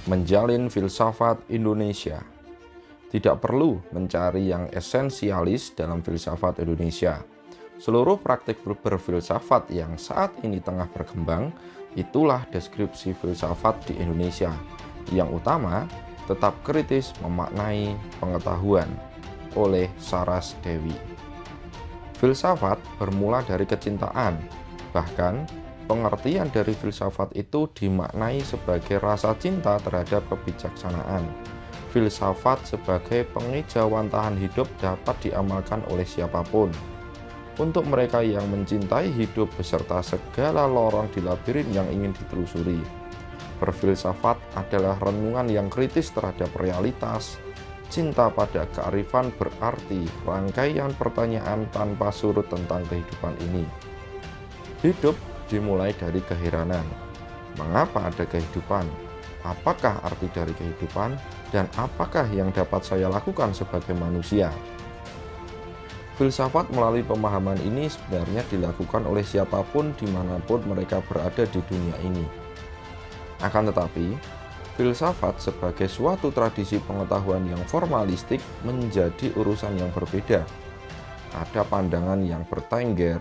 Menjalin filsafat Indonesia. Tidak perlu mencari yang esensialis dalam filsafat Indonesia. Seluruh praktik berfilsafat yang saat ini tengah berkembang, itulah deskripsi filsafat di Indonesia. Yang utama, tetap kritis memaknai pengetahuan, oleh Saras Dewi. Filsafat bermula dari kecintaan, bahkan pengertian dari filsafat itu dimaknai sebagai rasa cinta terhadap kebijaksanaan. Filsafat sebagai pengejawantahan hidup dapat diamalkan oleh siapapun. Untuk mereka yang mencintai hidup beserta segala lorong di labirin yang ingin ditelusuri, berfilsafat adalah renungan yang kritis terhadap realitas. Cinta pada kearifan berarti rangkaian pertanyaan tanpa surut tentang kehidupan ini. Hidup dimulai dari keheranan. Mengapa ada kehidupan? Apakah arti dari kehidupan? Dan apakah yang dapat saya lakukan sebagai manusia? Filsafat melalui pemahaman ini sebenarnya dilakukan oleh siapapun dimanapun mereka berada di dunia ini. Akan tetapi, filsafat sebagai suatu tradisi pengetahuan yang formalistik menjadi urusan yang berbeda. Ada pandangan yang bertengger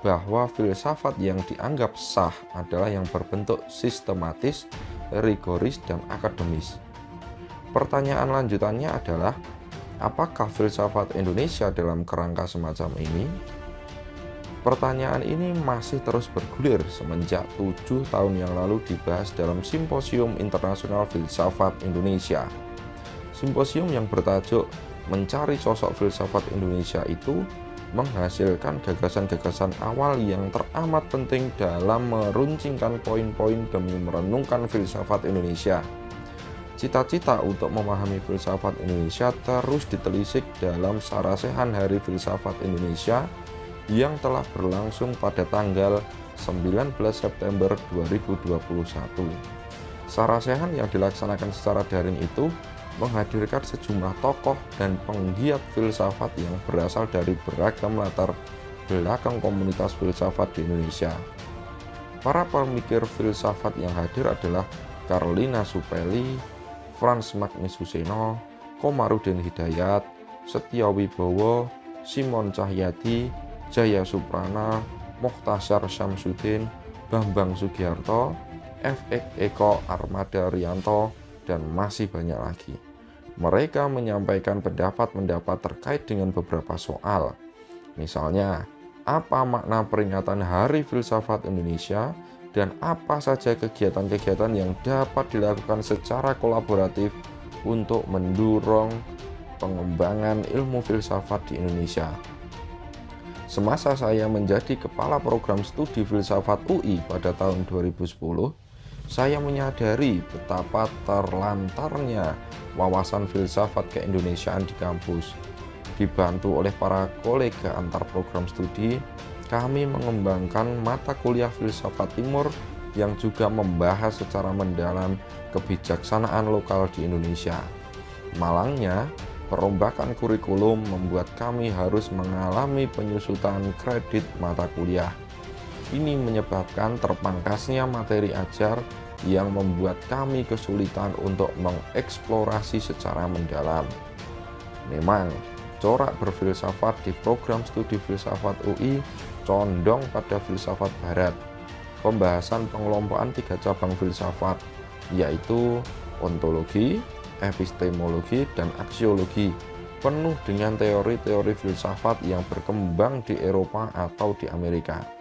bahwa filsafat yang dianggap sah adalah yang berbentuk sistematis, rigoris, dan akademis. Pertanyaan lanjutannya adalah, apakah filsafat Indonesia dalam kerangka semacam ini? Pertanyaan ini masih terus bergulir semenjak 7 tahun yang lalu dibahas dalam Simposium Internasional Filsafat Indonesia. Simposium yang bertajuk Mencari Sosok Filsafat Indonesia itu menghasilkan gagasan-gagasan awal yang teramat penting dalam meruncingkan poin-poin demi merenungkan filsafat Indonesia. Cita-cita untuk memahami filsafat Indonesia terus ditelisik dalam Sarasehan Hari Filsafat Indonesia yang telah berlangsung pada tanggal 19 September 2021. Sarasehan yang dilaksanakan secara daring itu menghadirkan sejumlah tokoh dan penggiat filsafat yang berasal dari beragam latar belakang komunitas filsafat di Indonesia. Para pemikir filsafat yang hadir adalah Carlina Supeli, Frans Magnisuseno, Komarudin Hidayat, Setyo Wibowo, Simon Cahyadi, Jaya Suprana, Mokhtasar Syamsuddin, Bambang Sugiharto, F. Eko Armada Rianto, dan masih banyak lagi. Mereka menyampaikan pendapat-pendapat terkait dengan beberapa soal. Misalnya, apa makna peringatan Hari Filsafat Indonesia dan apa saja kegiatan-kegiatan yang dapat dilakukan secara kolaboratif untuk mendorong pengembangan ilmu filsafat di Indonesia. Semasa saya menjadi kepala program studi filsafat UI pada tahun 2010, saya menyadari betapa terlantarnya wawasan filsafat keindonesiaan di kampus. Dibantu oleh para kolega antar program studi, kami mengembangkan mata kuliah filsafat timur yang juga membahas secara mendalam kebijaksanaan lokal di Indonesia. Malangnya, perombakan kurikulum membuat kami harus mengalami penyusutan kredit mata kuliah. Ini menyebabkan terpangkasnya materi ajar yang membuat kami kesulitan untuk mengeksplorasi secara mendalam. Memang, corak berfilsafat di program studi filsafat UI condong pada filsafat barat. Pembahasan pengelompokan 3 cabang filsafat, yaitu ontologi, epistemologi, dan aksiologi, penuh dengan teori-teori filsafat yang berkembang di Eropa atau di Amerika.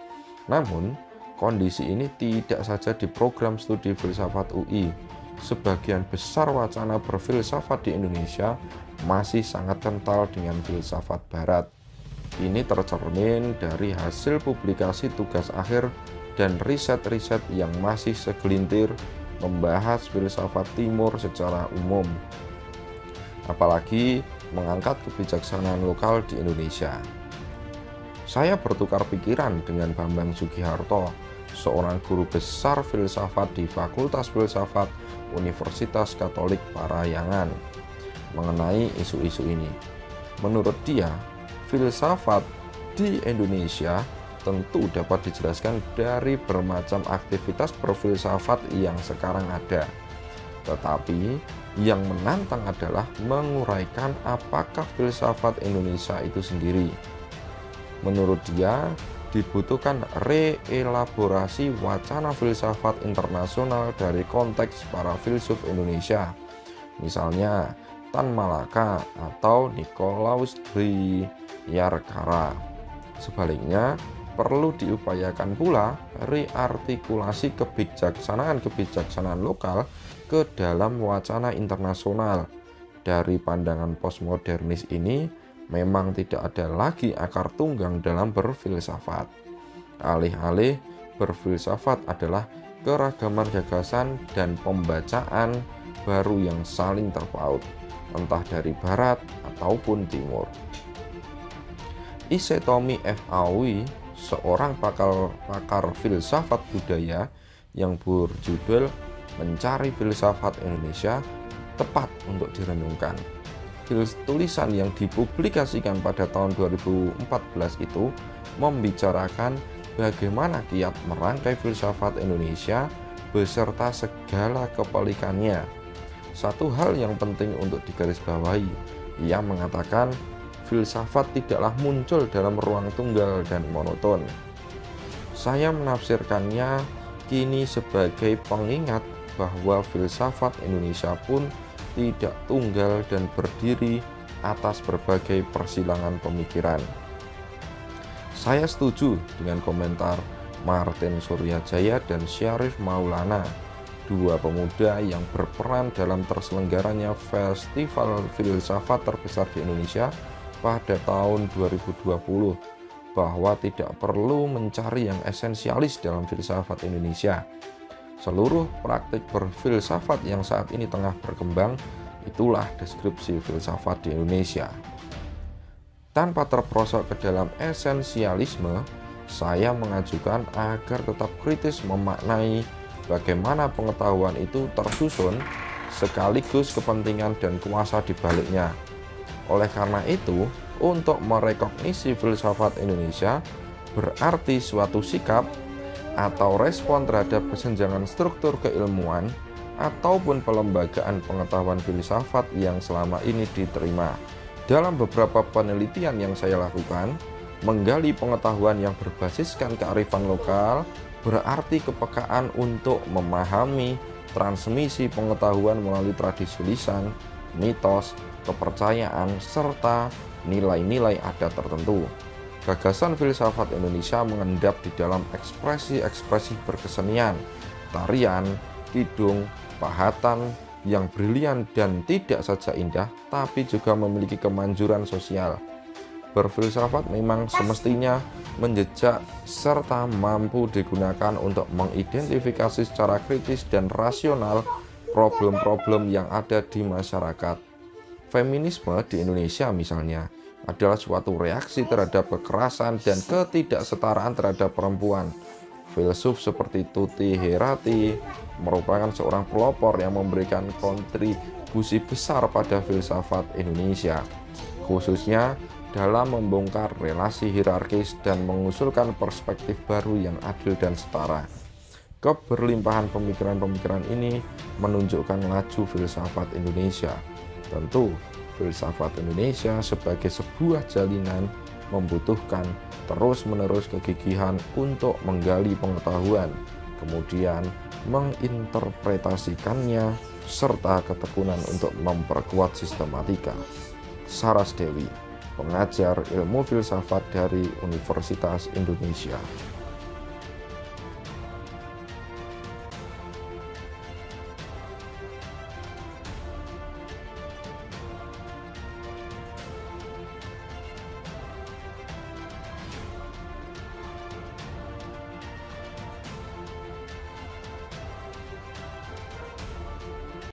Namun, kondisi ini tidak saja di program studi filsafat UI. Sebagian besar wacana berfilsafat di Indonesia masih sangat kental dengan filsafat barat. Ini tercermin dari hasil publikasi tugas akhir dan riset-riset yang masih segelintir membahas filsafat timur secara umum, apalagi mengangkat kebijaksanaan lokal di Indonesia. Saya bertukar pikiran dengan Bambang Sugiharto, seorang guru besar filsafat di Fakultas Filsafat Universitas Katolik Parahyangan, mengenai isu-isu ini. Menurut dia, filsafat di Indonesia tentu dapat dijelaskan dari bermacam aktivitas berfilsafat yang sekarang ada. Tetapi yang menantang adalah menguraikan apakah filsafat Indonesia itu sendiri. Menurut dia, dibutuhkan reelaborasi wacana filsafat internasional dari konteks para filsuf Indonesia, misalnya Tan Malaka atau Nicolaus Riyarkara. Sebaliknya, perlu diupayakan pula reartikulasi kebijaksanaan-kebijaksanaan lokal ke dalam wacana internasional. Dari pandangan postmodernis ini, memang tidak ada lagi akar tunggang dalam berfilsafat. Alih-alih berfilsafat adalah keragaman gagasan dan pembacaan baru yang saling terpaut, entah dari barat ataupun timur. Isetomi F. Aoi, seorang pakar filsafat budaya yang berjudul Mencari Filsafat Indonesia, tepat untuk direnungkan. Tulisan yang dipublikasikan pada tahun 2014 itu membicarakan bagaimana kiat merangkai filsafat Indonesia beserta segala kepelikannya. Satu hal yang penting untuk digarisbawahi, ia mengatakan filsafat tidaklah muncul dalam ruang tunggal dan monoton. Saya menafsirkannya kini sebagai pengingat bahwa filsafat Indonesia pun tidak tunggal dan berdiri atas berbagai persilangan pemikiran. Saya setuju dengan komentar Martin Suryajaya dan Syarif Maulana, dua pemuda yang berperan dalam terselenggaranya Festival Filsafat terbesar di Indonesia pada tahun 2020, bahwa tidak perlu mencari yang esensialis dalam filsafat Indonesia. Seluruh praktik berfilsafat yang saat ini tengah berkembang, itulah deskripsi filsafat di Indonesia. Tanpa terperosok ke dalam esensialisme, saya mengajukan agar tetap kritis memaknai bagaimana pengetahuan itu tersusun, sekaligus kepentingan dan kuasa di baliknya. Oleh karena itu, untuk merekognisi filsafat Indonesia berarti suatu sikap atau respon terhadap kesenjangan struktur keilmuan ataupun pelembagaan pengetahuan filsafat yang selama ini diterima. Dalam beberapa penelitian yang saya lakukan, menggali pengetahuan yang berbasiskan kearifan lokal berarti kepekaan untuk memahami transmisi pengetahuan melalui tradisi lisan, mitos, kepercayaan, serta nilai-nilai adat tertentu. Gagasan filsafat Indonesia mengendap di dalam ekspresi-ekspresi berkesenian, tarian, kidung, pahatan yang brilian dan tidak saja indah, tapi juga memiliki kemanjuran sosial. Berfilsafat memang semestinya menjejak serta mampu digunakan untuk mengidentifikasi secara kritis dan rasional problem-problem yang ada di masyarakat. Feminisme di Indonesia misalnya adalah suatu reaksi terhadap kekerasan dan ketidaksetaraan terhadap perempuan. Filsuf seperti Tuti Herati merupakan seorang pelopor yang memberikan kontribusi besar pada filsafat Indonesia, khususnya dalam membongkar relasi hierarkis dan mengusulkan perspektif baru yang adil dan setara. Keberlimpahan pemikiran-pemikiran ini menunjukkan laju filsafat Indonesia. Tentu, filsafat Indonesia sebagai sebuah jalinan membutuhkan terus-menerus kegigihan untuk menggali pengetahuan, kemudian menginterpretasikannya, serta ketekunan untuk memperkuat sistematika. Saras Dewi, pengajar ilmu filsafat dari Universitas Indonesia.